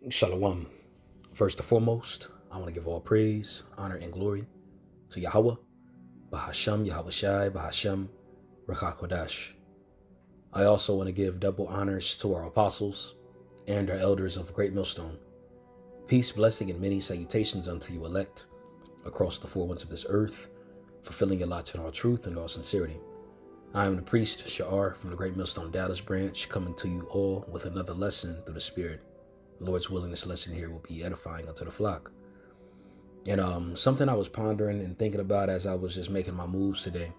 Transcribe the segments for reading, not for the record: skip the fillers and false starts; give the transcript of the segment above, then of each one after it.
Shalom. First and foremost, I want to give all praise, honor, and glory to Yahweh, Bahasham, Yahweh Shai, Bahasham, Rakakodash. I also want to give double honors to our apostles and our elders of Great Millstone. Peace, blessing, and many salutations unto you elect across the four winds of this earth, fulfilling your lots in all truth and all sincerity. I am the priest, Sha'ar, from the Great Millstone Dallas branch, coming to you all with another lesson through the Spirit. The Lord's willing, this lesson here will be edifying unto the flock. And something I was pondering and thinking about as I was just making my moves today,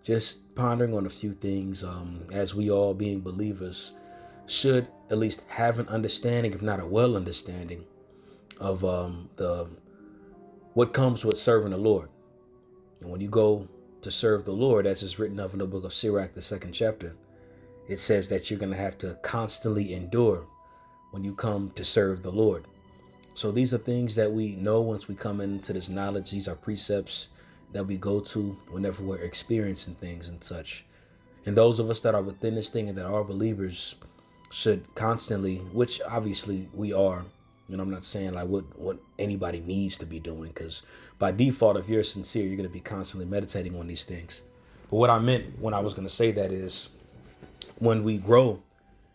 just pondering on a few things, as we all being believers should at least have an understanding, if not a well understanding, of what comes with serving the Lord. And when you go to serve the Lord, as is written of in the book of Sirach, the 2nd chapter, it says that you're going to have to constantly endure when you come to serve the Lord. So these are things that we know once we come into this knowledge. These are precepts that we go to whenever we're experiencing things and such. And those of us that are within this thing and that are believers should constantly, which obviously we are, and I'm not saying like what anybody needs to be doing, because by default, if you're sincere, you're going to be constantly meditating on these things. But what I meant when I was going to say that is when we grow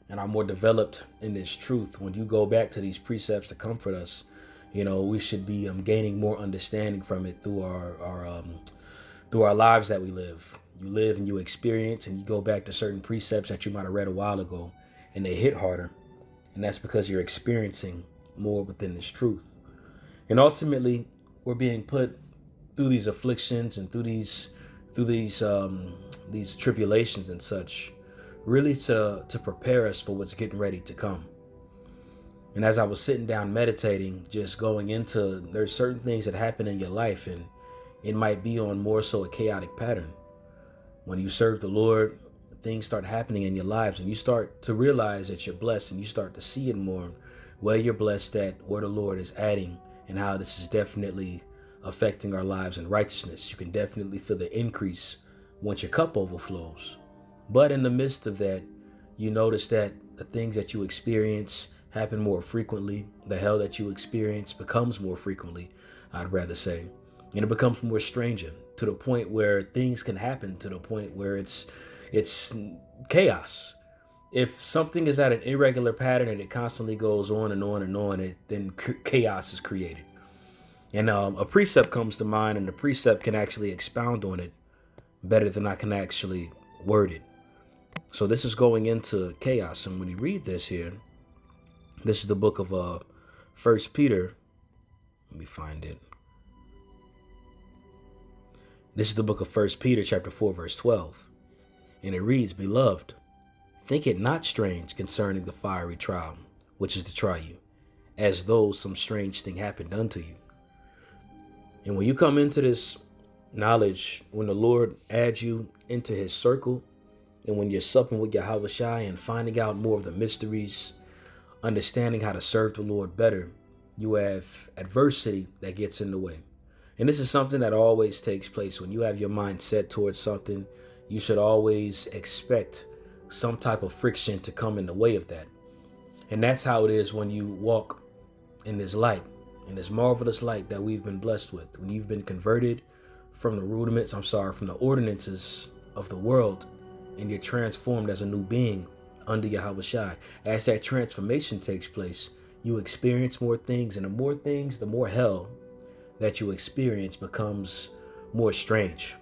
and are more developed in this truth, when you go back to these precepts to comfort us, we should be gaining more understanding from it through our lives that we live. You live and you experience, and you go back to certain precepts that you might have read a while ago, and they hit harder, and that's because you're experiencing more within this truth. And ultimately, we're being put through these afflictions and through these tribulations and such, really to prepare us for what's getting ready to come. And as I was sitting down meditating, just going into, there's certain things that happen in your life, and it might be on more so a chaotic pattern. When you serve the Lord, things start happening in your lives, and you start to realize that you're blessed, and you start to see it more, where you're blessed at, where the Lord is adding, and how this is definitely affecting our lives in righteousness. You can definitely feel the increase once your cup overflows. But in the midst of that, you notice that the things that you experience happen more frequently. The hell that you experience becomes more frequently, I'd rather say. And it becomes more stranger, to the point where things can happen, to the point where it's chaos. If something is at an irregular pattern and it constantly goes on and on and on, then chaos is created. And a precept comes to mind, and the precept can actually expound on it better than I can actually word it. So this is going into chaos. And when you read this here, this is the book of 1 Peter. Let me find it. This is the book of 1 Peter chapter 4, verse 12. And it reads, "Beloved, think it not strange concerning the fiery trial, which is to try you, as though some strange thing happened unto you." And when you come into this knowledge, when the Lord adds you into his circle, and when you're supping with Yahweh Shai and finding out more of the mysteries, understanding how to serve the Lord better, you have adversity that gets in the way. And this is something that always takes place. When you have your mind set towards something, you should always expect some type of friction to come in the way of that. And that's how it is when you walk in this light, in this marvelous light that we've been blessed with. When you've been converted from the ordinances of the world, and you're transformed as a new being under Yahweh Shai. As that transformation takes place, you experience more things, and the more things, the more hell that you experience becomes more strange.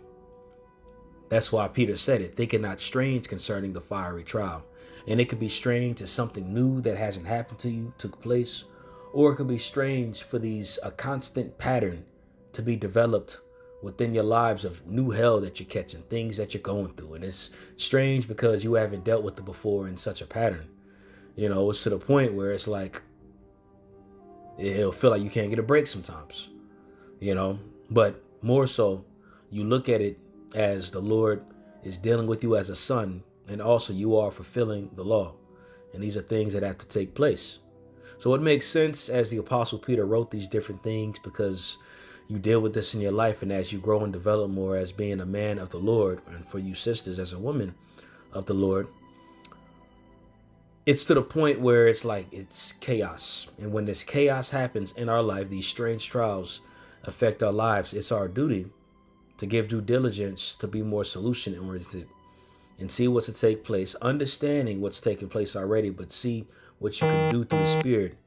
That's why Peter said it, think it not strange concerning the fiery trial. And it could be strange as something new that hasn't happened to you took place, or it could be strange for a constant pattern to be developed within your lives of new hell that you're catching, things that you're going through. And it's strange because you haven't dealt with it before in such a pattern. It's to the point where it's like, it'll feel like you can't get a break sometimes, but more so, you look at it as the Lord is dealing with you as a son, and also you are fulfilling the law. And these are things that have to take place. So it makes sense as the Apostle Peter wrote these different things, because you deal with this in your life, and as you grow and develop more as being a man of the Lord, and for you sisters as a woman of the Lord, it's to the point where it's like it's chaos. And when this chaos happens in our life, these strange trials affect our lives, it's our duty to give due diligence to be more solution oriented and see what's to take place, understanding what's taking place already, but see what you can do through the Spirit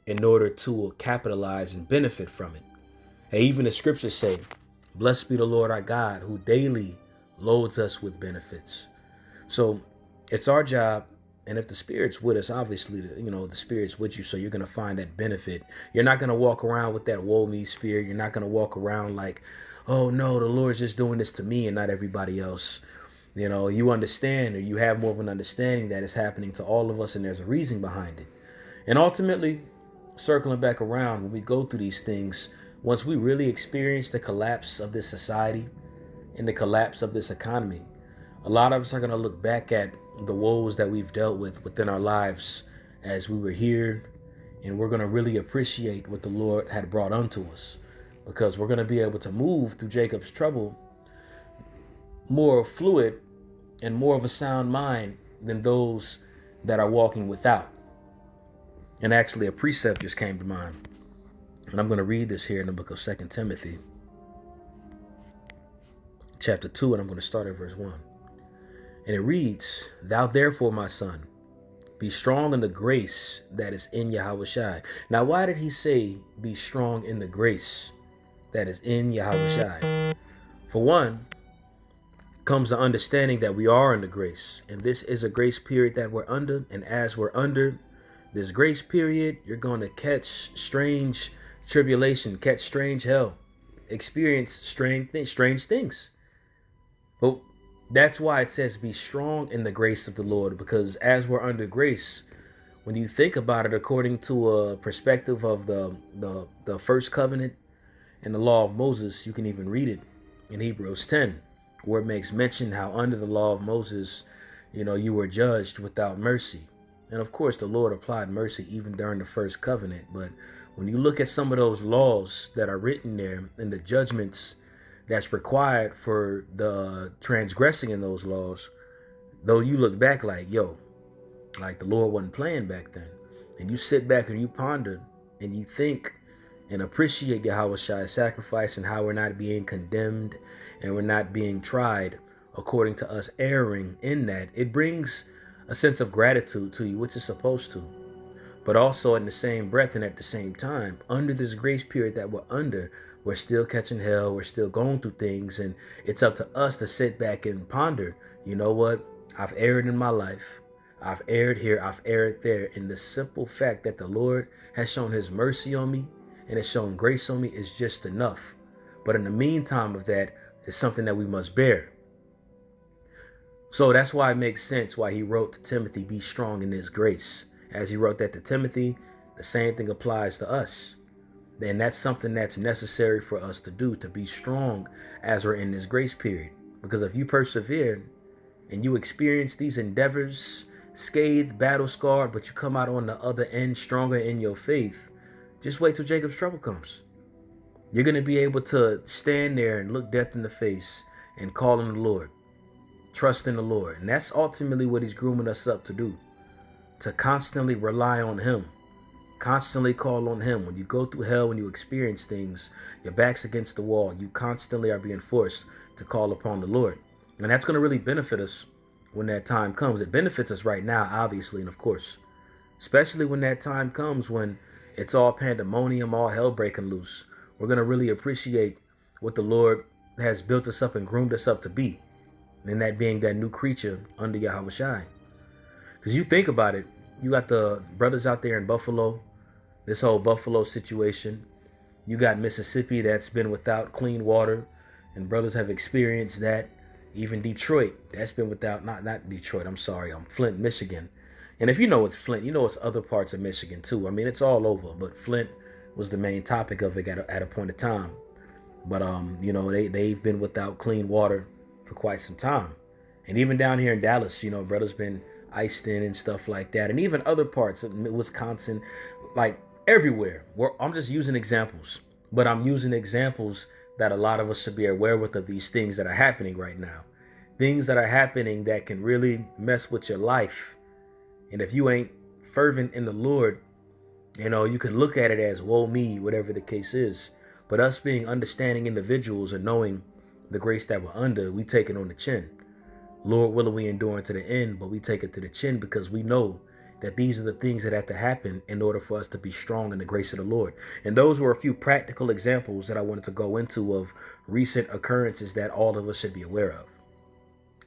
in order to capitalize and benefit from it. And even the scriptures say, blessed be the Lord our God, who daily loads us with benefits. So it's our job. And if the Spirit's with us, obviously, the Spirit's with you. So you're going to find that benefit. You're not going to walk around with that woe me spirit. You're not going to walk around like, oh no, the Lord's just doing this to me and not everybody else. You understand, or you have more of an understanding that it's happening to all of us and there's a reason behind it. And ultimately, circling back around, when we go through these things, once we really experience the collapse of this society and the collapse of this economy, a lot of us are going to look back at the woes that we've dealt with within our lives as we were here, and we're going to really appreciate what the Lord had brought unto us, because we're going to be able to move through Jacob's trouble more fluid and more of a sound mind than those that are walking without. And actually, a precept just came to mind, and I'm going to read this here in the book of 2 Timothy chapter 2, and I'm going to start at verse 1. And it reads, thou therefore, my son, be strong in the grace that is in Yahushua. Now, why did he say be strong in the grace that is in Yahushua? For one, comes the understanding that we are in the grace. And this is a grace period that we're under. And as we're under this grace period, you're going to catch strange tribulation, catch strange hell, experience strange things. But that's why it says be strong in the grace of the Lord, because as we're under grace, when you think about it according to a perspective of the first covenant and the law of Moses, you can even read it in Hebrews 10, where it makes mention how under the law of Moses, you were judged without mercy. And of course, the Lord applied mercy even during the first covenant. But when you look at some of those laws that are written there and the judgments that's required for the transgressing in those laws, though you look back like the Lord wasn't playing back then. And you sit back and you ponder and you think and appreciate Yahweh's sacrifice and how we're not being condemned and we're not being tried according to us erring in that. It brings a sense of gratitude to you, which is supposed to. But also in the same breath and at the same time, under this grace period that we're under, we're still catching hell. We're still going through things. And it's up to us to sit back and ponder, you know what? I've erred in my life. I've erred here. I've erred there. And the simple fact that the Lord has shown his mercy on me and has shown grace on me is just enough. But in the meantime of that, it's something that we must bear. So that's why it makes sense why he wrote to Timothy, be strong in this grace. As he wrote that to Timothy, the same thing applies to us. And that's something that's necessary for us to do, to be strong as we're in this grace period. Because if you persevere and you experience these endeavors, scathed, battle scarred, but you come out on the other end stronger in your faith, just wait till Jacob's trouble comes. You're going to be able to stand there and look death in the face and call on the Lord, trust in the Lord. And that's ultimately what he's grooming us up to do, to constantly rely on him. Constantly call on him. When you go through hell, when you experience things, your back's against the wall, you constantly are being forced to call upon the Lord. And that's going to really benefit us when that time comes. It benefits us right now, obviously, and of course, especially when that time comes when it's all pandemonium, all hell breaking loose. We're going to really appreciate what the Lord has built us up and groomed us up to be. And that being that new creature under Yahushua. Because you think about it, you got the brothers out there in Buffalo, this whole Buffalo situation. You got Mississippi that's been without clean water, and brothers have experienced that. Even Detroit, that's been without, not Detroit, I'm sorry, Flint, Michigan. And if you know it's Flint, you know it's other parts of Michigan too. I mean, it's all over, but Flint was the main topic of it at a point of time. But, they've been without clean water for quite some time. And even down here in Dallas, brothers been iced in and stuff like that. And even other parts of Wisconsin, like everywhere. I'm just using examples, but I'm using examples that a lot of us should be aware with of these things that are happening right now. Things that are happening that can really mess with your life. And if you ain't fervent in the Lord, you can look at it as woe me, whatever the case is. But us being understanding individuals and knowing the grace that we're under, we take it on the chin. Lord willing, we endure to the end, but we take it to the chin because we know that these are the things that have to happen in order for us to be strong in the grace of the Lord. And those were a few practical examples that I wanted to go into of recent occurrences that all of us should be aware of.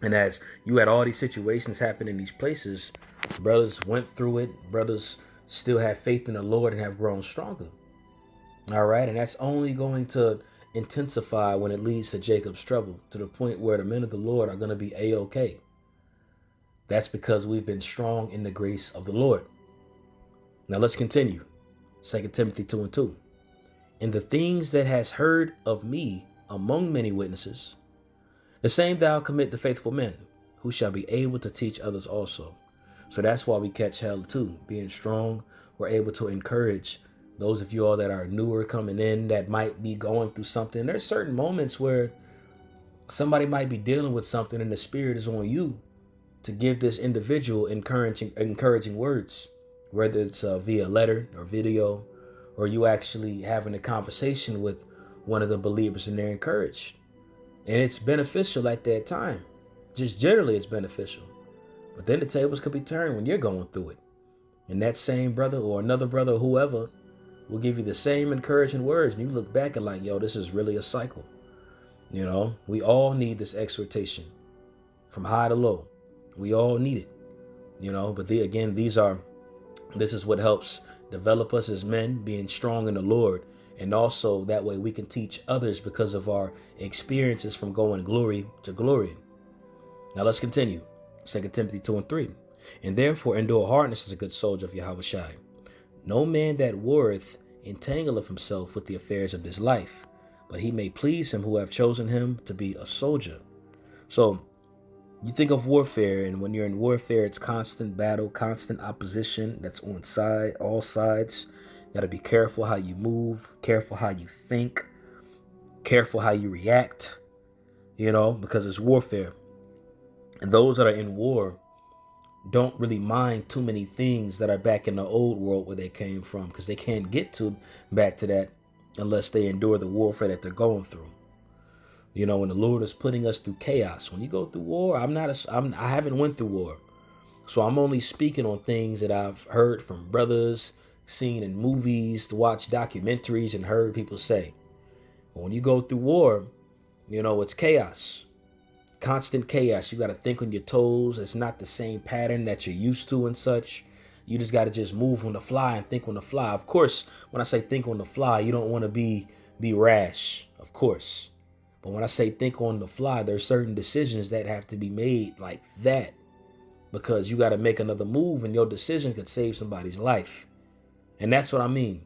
And as you had all these situations happen in these places, brothers went through it. Brothers still have faith in the Lord and have grown stronger. All right. And that's only going to intensify when it leads to Jacob's trouble, to the point where the men of the Lord are going to be A-OK. That's because we've been strong in the grace of the Lord. Now let's continue. 2 Timothy 2:2. And the things that hast heard of me among many witnesses, the same thou commit to faithful men, who shall be able to teach others also. So that's why we catch hell too. Being strong, we're able to encourage those of you all that are newer coming in that might be going through something. There's certain moments where somebody might be dealing with something and the Spirit is on you to give this individual encouraging words, whether it's via letter or video, or you actually having a conversation with one of the believers and they're encouraged. And it's beneficial at that time. Just generally it's beneficial. But then the tables could be turned when you're going through it. And that same brother or another brother or whoever will give you the same encouraging words. And you look back and like, yo, this is really a cycle. We all need this exhortation from high to low. We all need it, but this is what helps develop us as men, being strong in the Lord. And also that way we can teach others because of our experiences from going glory to glory. Now let's continue. 2 Timothy 2:3. And therefore endure hardness as a good soldier of Yahushua. No man that warreth entangleth himself with the affairs of this life, but he may please him who have chosen him to be a soldier. So you think of warfare, and when you're in warfare, it's constant battle, constant opposition that's on all sides. You got to be careful how you move, careful how you think, careful how you react, because it's warfare. And those that are in war don't really mind too many things that are back in the old world where they came from, because they can't get back to that unless they endure the warfare that they're going through. When the Lord is putting us through chaos, when you go through war, I haven't went through war. So I'm only speaking on things that I've heard from brothers, seen in movies, to watch documentaries and heard people say. But when you go through war, it's chaos, constant chaos. You got to think on your toes. It's not the same pattern that you're used to and such. You just got to just move on the fly and think on the fly. Of course, when I say think on the fly, you don't want to be rash, of course. But when I say think on the fly, there's certain decisions that have to be made like that, because you got to make another move and your decision could save somebody's life. And that's what I mean.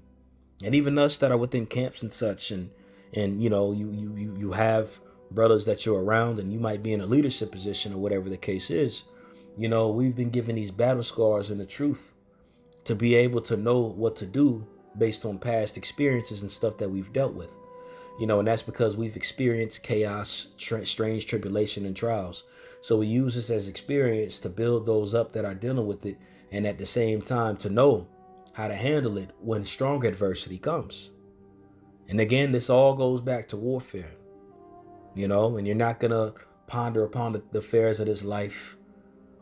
And even us that are within camps and such, and you have brothers that you're around and you might be in a leadership position or whatever the case is. We've been given these battle scars and the truth to be able to know what to do based on past experiences and stuff that we've dealt with. And that's because we've experienced chaos, strange tribulation and trials. So we use this as experience to build those up that are dealing with it. And at the same time to know how to handle it when strong adversity comes. And again, this all goes back to warfare, and you're not going to ponder upon the affairs of this life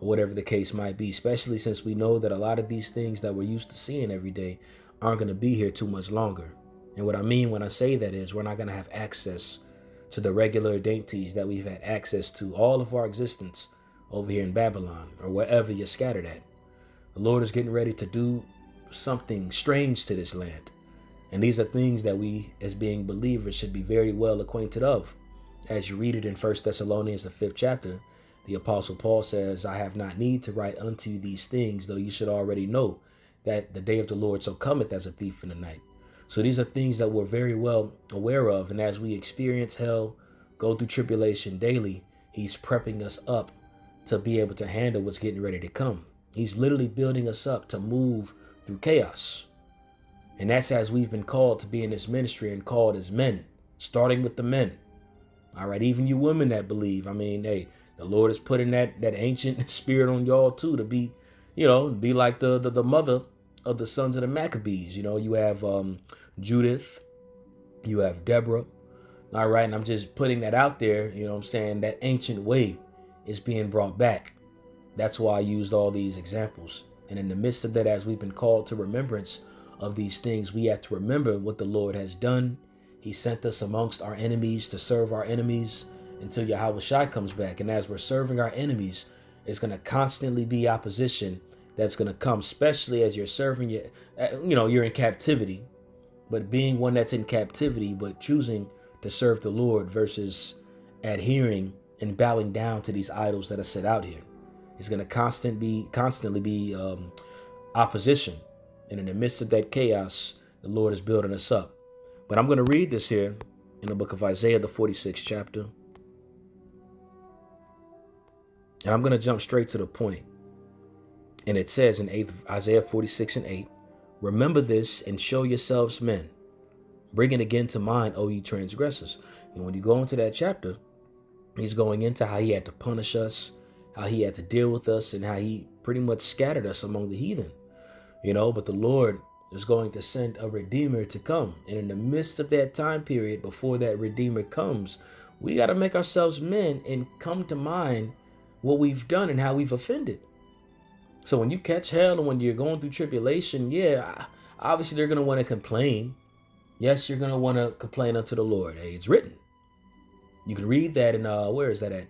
or whatever the case might be, especially since we know that a lot of these things that we're used to seeing every day aren't going to be here too much longer. And what I mean when I say that is we're not going to have access to the regular dainties that we've had access to all of our existence over here in Babylon or wherever you're scattered at. The Lord is getting ready to do something strange to this land. And these are things that we as being believers should be very well acquainted of. As you read it in 1 Thessalonians, the 5th chapter, the Apostle Paul says, I have not need to write unto you these things, though you should already know that the day of the Lord so cometh as a thief in the night. So these are things that we're very well aware of. And as we experience hell, go through tribulation daily, he's prepping us up to be able to handle what's getting ready to come. He's literally building us up to move through chaos. And that's as we've been called to be in this ministry and called as men, starting with the men. All right, even you women that believe. Hey, the Lord is putting that ancient spirit on y'all too to be, be like the mother of the sons of the Maccabees. You have Judith, you have Deborah. All right, and I'm just putting that out there. I'm saying that ancient way is being brought back. That's why I used all these examples. And in the midst of that, as we've been called to remembrance of these things, we have to remember what the Lord has done. He sent us amongst our enemies to serve our enemies until Yahweh Shai comes back. And as we're serving our enemies, it's going to constantly be opposition that's going to come, especially as you're serving you're in captivity. But being one that's in captivity, but choosing to serve the Lord versus adhering and bowing down to these idols that are set out here. It's going to constantly be opposition. And in the midst of that chaos, the Lord is building us up. But I'm going to read this here in the book of Isaiah, the 46th chapter. And I'm going to jump straight to the point. And it says in Isaiah 46:8, remember this and show yourselves men. Bring it again to mind, O ye transgressors. And when you go into that chapter, he's going into how he had to punish us, how he had to deal with us, and how he pretty much scattered us among the heathen. But the Lord is going to send a Redeemer to come. And in the midst of that time period, before that Redeemer comes, we got to make ourselves men and come to mind what we've done and how we've offended. So when you catch hell and when you're going through tribulation, obviously they're going to want to complain. Yes, you're going to want to complain unto the Lord. Hey, it's written. You can read that in, where is that at?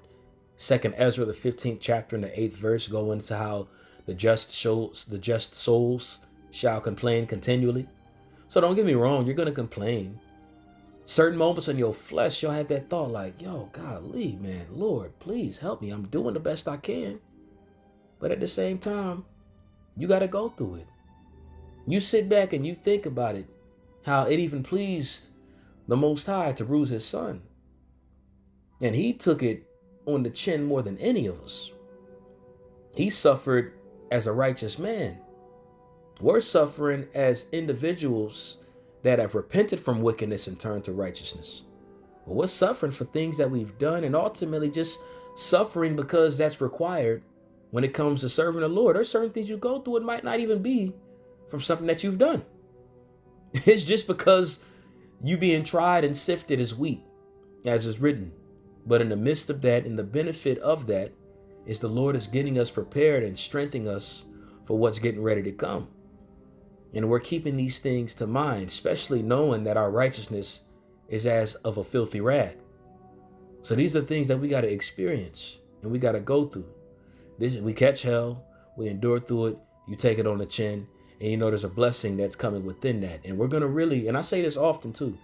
2nd Ezra, the 15th chapter and the 8th verse, go into how the just souls shall complain continually. So don't get me wrong, you're going to complain. Certain moments in your flesh, you'll have that thought like, yo, golly, man, Lord, please help me. I'm doing the best I can. But at the same time, you got to go through it. You sit back and you think about it, how it even pleased the Most High to bruise his son. And he took it on the chin more than any of us. He suffered as a righteous man. We're suffering as individuals that have repented from wickedness and turned to righteousness. But we're suffering for things that we've done and ultimately just suffering because that's required when it comes to serving the Lord. There's certain things you go through, it might not even be from something that you've done. It's just because you being tried and sifted as wheat, as is written. But in the midst of that, and the benefit of that, is the Lord is getting us prepared and strengthening us for what's getting ready to come. And we're keeping these things to mind, especially knowing that our righteousness is as of a filthy rag. So these are things that we got to experience and we got to go through. We catch hell, we endure through it, you take it on the chin, and there's a blessing that's coming within that. And we're going to really, and I say this often too,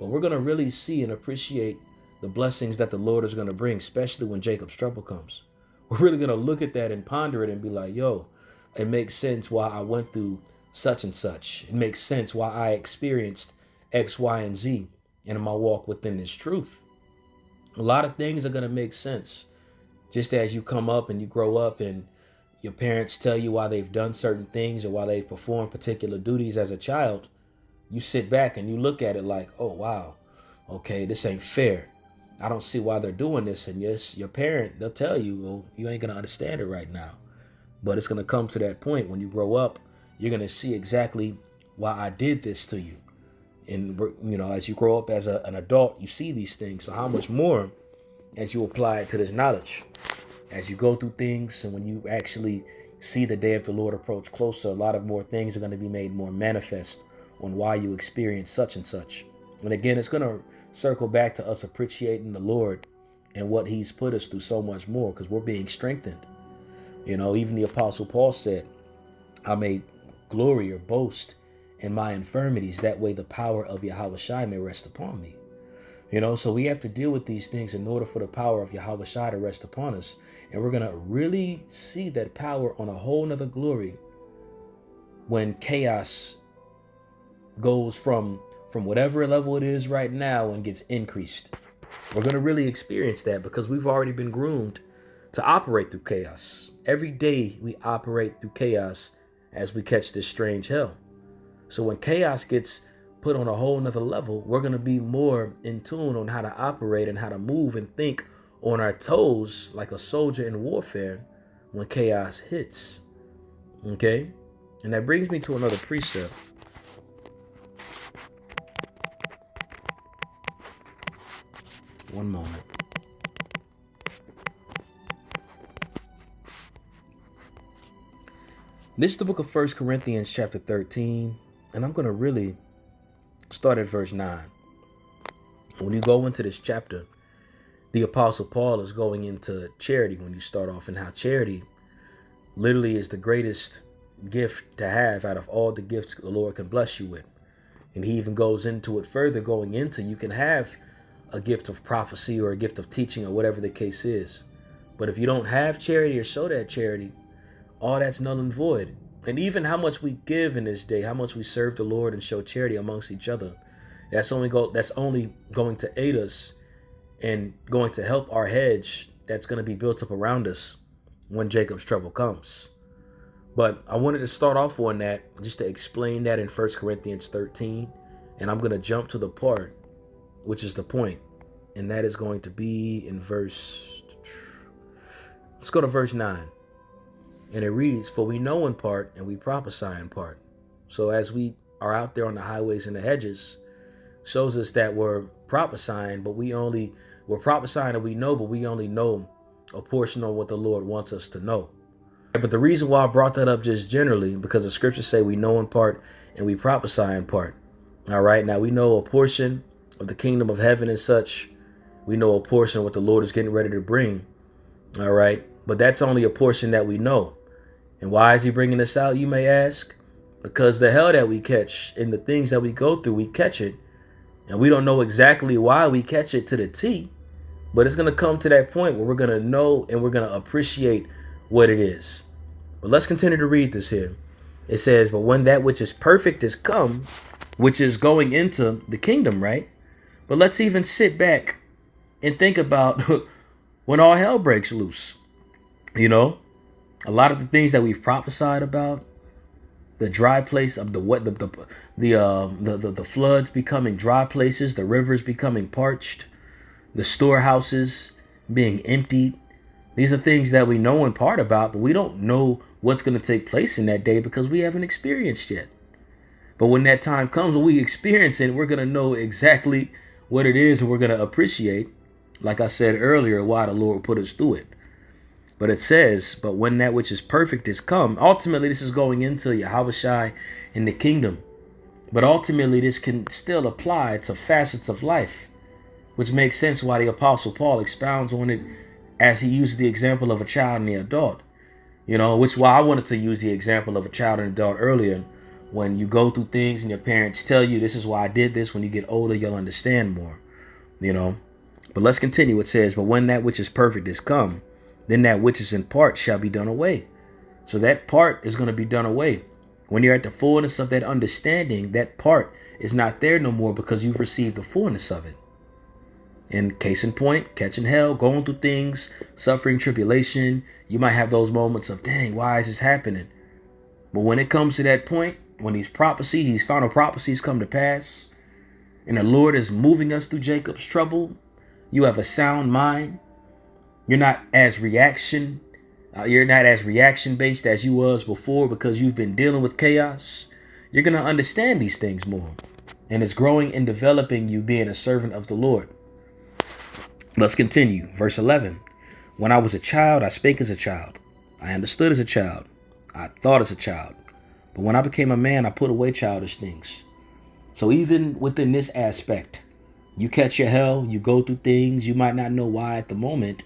but we're going to really see and appreciate the blessings that the Lord is going to bring, especially when Jacob's trouble comes. We're really going to look at that and ponder it and be like, yo, it makes sense why I went through such and such. It makes sense why I experienced X, Y, and Z in my walk within this truth. A lot of things are going to make sense. Just as you come up and you grow up and your parents tell you why they've done certain things or why they've performed particular duties as a child, you sit back and you look at it like, oh, wow, okay, this ain't fair. I don't see why they're doing this. And yes, your parent, they'll tell you, well, you ain't going to understand it right now. But it's going to come to that point when you grow up, you're going to see exactly why I did this to you. And, as you grow up as an adult, you see these things. So how much more as you apply it to this knowledge, as you go through things, and when you actually see the day of the Lord approach closer, a lot of more things are going to be made more manifest on why you experience such and such. And again, it's going to circle back to us appreciating the Lord and what he's put us through so much more, because we're being strengthened. Even the Apostle Paul said, I may glory or boast in my infirmities, that way the power of Yahweh Shai may rest upon me. So we have to deal with these things in order for the power of Yahweh Shai to rest upon us. And we're going to really see that power on a whole nother glory when chaos goes from whatever level it is right now and gets increased. We're going to really experience that because we've already been groomed to operate through chaos. Every day we operate through chaos as we catch this strange hell. So when chaos gets put on a whole nother level, we're going to be more in tune on how to operate and how to move and think on our toes like a soldier in warfare when chaos hits. Okay? And that brings me to another precept. One moment. This is the book of 1 Corinthians chapter 13, and I'm going to really start at verse 9. When you go into this chapter, the Apostle Paul is going into charity when you start off, and how charity literally is the greatest gift to have out of all the gifts the Lord can bless you with. And he even goes into it further, going into you can have a gift of prophecy or a gift of teaching or whatever the case is. But if you don't have charity or show that charity, all that's null and void. And even how much we give in this day, how much we serve the Lord and show charity amongst each other, that's only going to aid us and going to help our hedge that's going to be built up around us when Jacob's trouble comes. But I wanted to start off on that just to explain that in 1 Corinthians 13. And I'm going to jump to the part, which is the point. And that is going to be in let's go to verse 9. And it reads, "For we know in part and we prophesy in part." So as we are out there on the highways and the hedges, shows us that we're prophesying, but we're prophesying and we know, but we only know a portion of what the Lord wants us to know. But the reason why I brought that up just generally, because the scriptures say we know in part and we prophesy in part. All right. Now we know a portion of the kingdom of heaven and such. We know a portion of what the Lord is getting ready to bring. All right. But that's only a portion that we know. And why is he bringing this out, you may ask? Because the hell that we catch and the things that we go through, we catch it. And we don't know exactly why we catch it to the T. But it's going to come to that point where we're going to know and we're going to appreciate what it is. But let's continue to read this here. It says, "But when that which is perfect is come," which is going into the kingdom, right? But let's even sit back and think about when all hell breaks loose. You know, a lot of the things that we've prophesied about, the dry place of the floods becoming dry places, the rivers becoming parched, the storehouses being emptied. These are things that we know in part about, but we don't know what's going to take place in that day because we haven't experienced yet. But when that time comes, when we experience it, we're going to know exactly what it is, and we're going to appreciate, like I said earlier, why the Lord put us through it. But it says, "But when that which is perfect is come," ultimately this is going into Yahushua in the kingdom. But ultimately this can still apply to facets of life, which makes sense why the Apostle Paul expounds on it as he used the example of a child and the adult. You know, which why I wanted to use the example of a child and adult earlier. When you go through things and your parents tell you, this is why I did this, when you get older, you'll understand more, you know. But let's continue. It says, "But when that which is perfect is come, then that which is in part shall be done away." So that part is going to be done away. When you're at the fullness of that understanding, that part is not there no more because you've received the fullness of it. And case in point, catching hell, going through things, suffering, tribulation. You might have those moments of, dang, why is this happening? But when it comes to that point, when these prophecies, these final prophecies come to pass, and the Lord is moving us through Jacob's trouble, you have a sound mind. You're not as reaction based as you was before because you've been dealing with chaos. You're going to understand these things more. And it's growing and developing you being a servant of the Lord. Let's continue. Verse 11. "When I was a child, I spake as a child. I understood as a child. I thought as a child. But when I became a man, I put away childish things." So even within this aspect, you catch your hell, you go through things, you might not know why at the moment,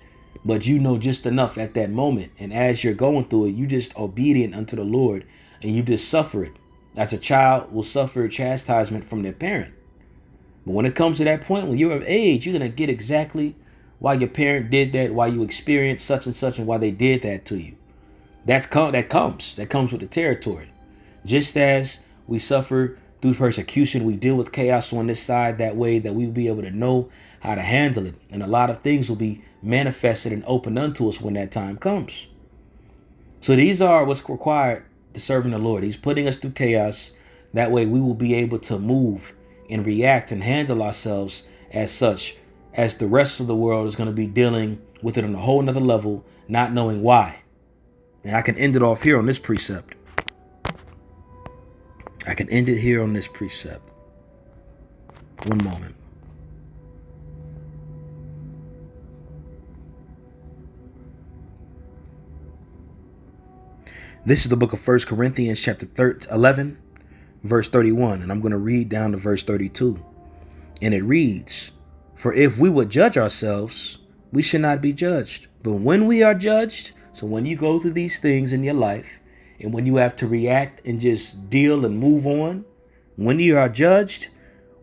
but you know just enough at that moment. And as you're going through it, you just obedient unto the Lord and you just suffer it. As a child will suffer chastisement from their parent. But when it comes to that point, when you're of age, you're going to get exactly why your parent did that, why you experienced such and such, and why they did that to you. That comes with the territory. Just as we suffer through persecution, we deal with chaos on this side that way that we'll be able to know how to handle it. And a lot of things will be manifested and opened unto us when that time comes. So these are what's required to serving the Lord. He's putting us through chaos. That way we will be able to move and react and handle ourselves as such, as the rest of the world is going to be dealing with it on a whole nother level, not knowing why. And I can end it off here on this precept. I can end it here on this precept. One moment. This is the book of 1 Corinthians chapter 11, verse 31, and I'm going to read down to verse 32. And it reads, "For if we would judge ourselves, we should not be judged. But when we are judged," so when you go through these things in your life, and when you have to react and just deal and move on, when you are judged,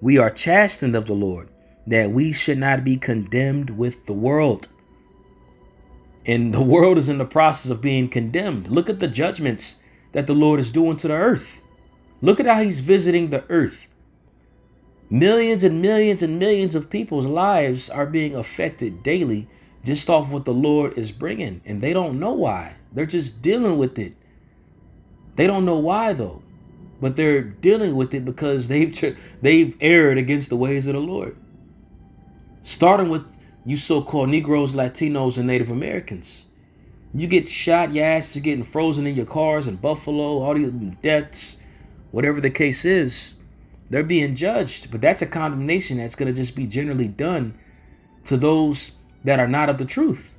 we are chastened of the Lord, that we should not be condemned with the world. And the world is in the process of being condemned. Look at the judgments that the Lord is doing to the earth. Look at how he's visiting the earth. Millions and millions and millions of people's lives are being affected daily just off what the Lord is bringing. And they don't know why. They're just dealing with it. They don't know why, though. But they're dealing with it because they've erred against the ways of the Lord. Starting with you so-called Negroes, Latinos, and Native Americans. You get shot, your ass is getting frozen in your cars in Buffalo, all these deaths, whatever the case is, they're being judged. But that's a condemnation that's going to just be generally done to those that are not of the truth.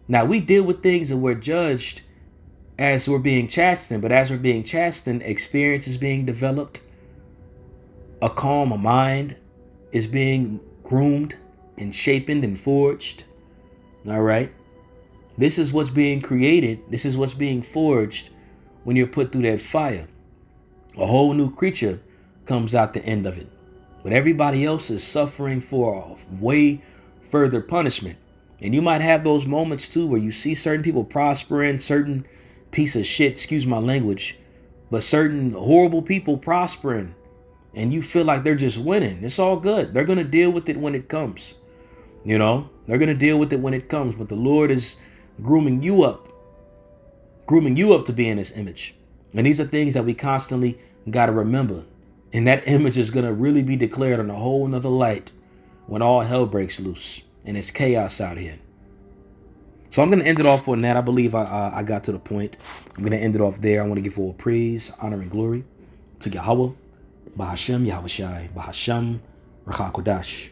Now, we deal with things and we're judged as we're being chastened, but as we're being chastened, experience is being developed. A calm, a mind is being groomed and shapen and forged. All right. This is what's being created. This is what's being forged when you're put through that fire. A whole new creature comes out the end of it. But everybody else is suffering for a way further punishment. And you might have those moments too where you see certain people prospering, certain piece of shit, excuse my language, but certain horrible people prospering, and you feel like they're just winning. It's all good. They're going to deal with it when it comes. You know, they're going to deal with it when it comes. But the Lord is grooming you up to be in his image. And these are things that we constantly got to remember. And that image is going to really be declared on a whole nother light when all hell breaks loose and it's chaos out here. So I'm going to end it off on that. I believe I got to the point. I'm going to end it off there. I want to give all praise, honor, and glory to Yahweh, Bahashem, Yahushai, Bahashem, Rachakodash.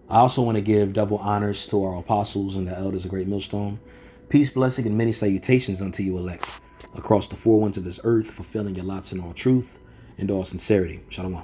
I also want to give double honors to our apostles and the elders of Great Millstone. Peace, blessing, and many salutations unto you elect across the four winds of this earth, fulfilling your lots in all truth and all sincerity. Shalom.